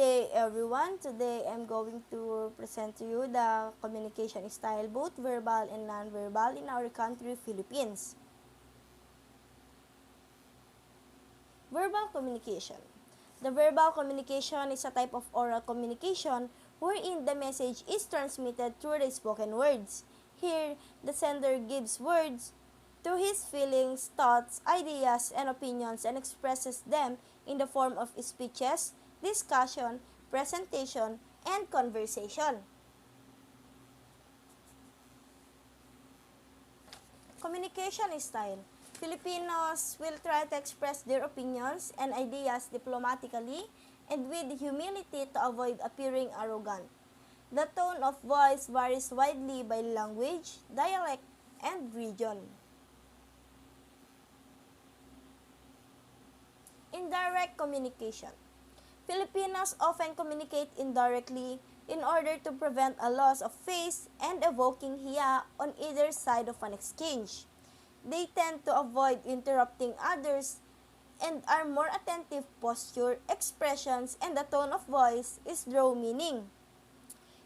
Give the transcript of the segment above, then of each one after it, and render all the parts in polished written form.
day everyone. Today I'm going to present to you the communication style, both verbal and non-verbal in our country, Philippines. Verbal communication. The verbal communication is a type of oral communication wherein the message is transmitted through the spoken words. Here, the sender gives words to his feelings, thoughts, ideas, and opinions and expresses them in the form of speeches, discussion, presentation, and conversation. Communication style. Filipinos will try to express their opinions and ideas diplomatically and with humility to avoid appearing arrogant. The tone of voice varies widely by language, dialect, and region. Indirect communication. Filipinos often communicate indirectly in order to prevent a loss of face and evoking hiya on either side of an exchange. They tend to avoid interrupting others and are more attentive posture, expressions, and the tone of voice is draw meaning.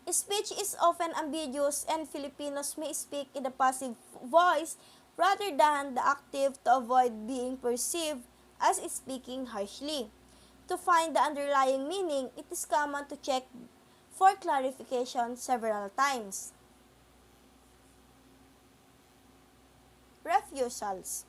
Speech is often ambiguous and Filipinos may speak in the passive voice rather than the active to avoid being perceived as speaking harshly. To find the underlying meaning, it is common to check for clarification several times. Refusals.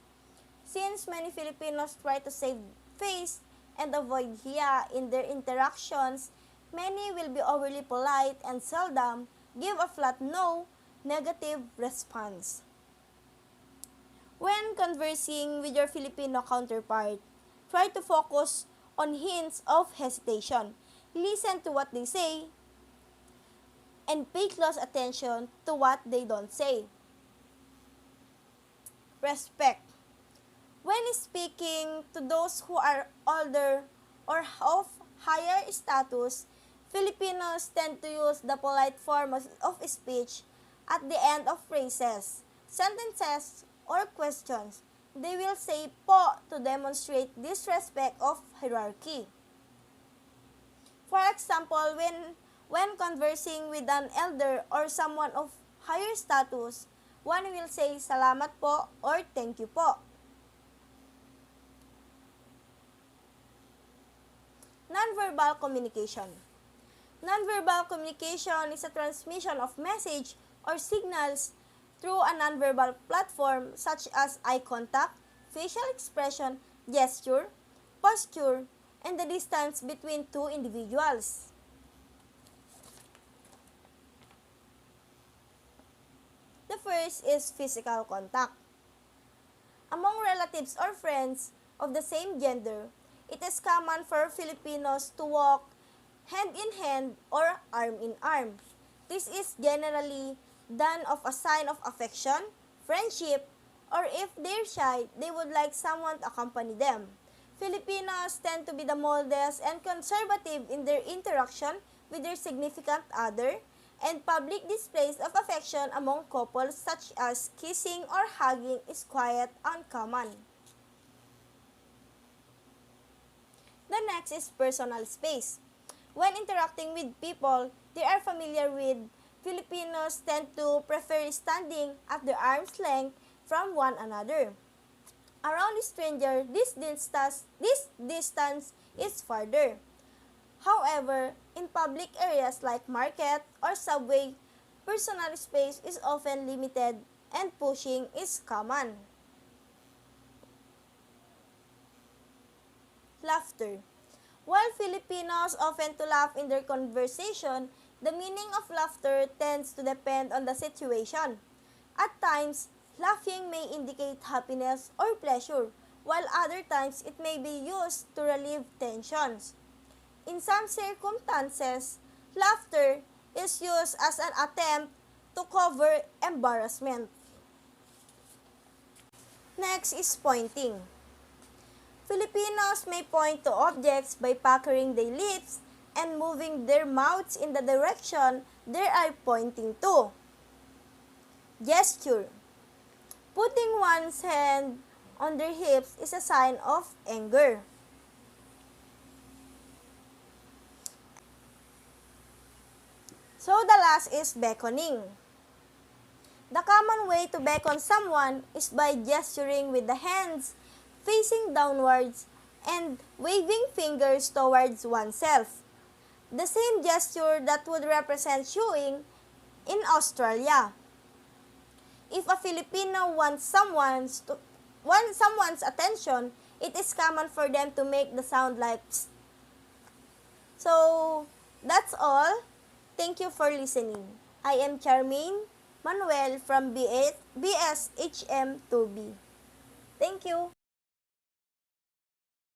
Since many Filipinos try to save face and avoid hiya in their interactions, many will be overly polite and seldom give a flat no, negative response. When conversing with your Filipino counterpart, try to focus on hints of hesitation. Listen to what they say and pay close attention to what they don't say. Respect. When speaking to those who are older or of higher status, Filipinos tend to use the polite form of speech at the end of phrases, sentences, or questions. They will say po to demonstrate disrespect of hierarchy. For example, when conversing with an elder or someone of higher status, one will say salamat po or thank you po. Nonverbal communication. Nonverbal communication is a transmission of message or signals through a nonverbal platform such as eye contact, facial expression, gesture, posture, and the distance between two individuals. The first is physical contact. Among relatives or friends of the same gender, it is common for Filipinos to walk hand in hand or arm in arm. This is generally done of a sign of affection, friendship, or if they're shy, they would like someone to accompany them. Filipinos tend to be the modest and conservative in their interaction with their significant other, and public displays of affection among couples such as kissing or hugging is quite uncommon. The next is personal space. When interacting with people they are familiar with, Filipinos tend to prefer standing at the arm's length from one another. Around a stranger, this distance is farther. However, in public areas like market or subway, personal space is often limited and pushing is common. Laughter. While Filipinos often to laugh in their conversation, the meaning of laughter tends to depend on the situation. At times, laughing may indicate happiness or pleasure, while other times it may be used to relieve tensions. In some circumstances, laughter is used as an attempt to cover embarrassment. Next is pointing. Filipinos may point to objects by puckering their lips and moving their mouths in the direction they are pointing to. Gesture. Putting one's hand on their hips is a sign of anger. So the last is beckoning. The common way to beckon someone is by gesturing with the hands, facing downwards, and waving fingers towards oneself. The same gesture that would represent shooing in Australia. If a Filipino wants someone's attention, it is common for them to make the sound like psst. So, that's all. Thank you for listening. I am Charmaine Manuel from BSHM2B. Thank you.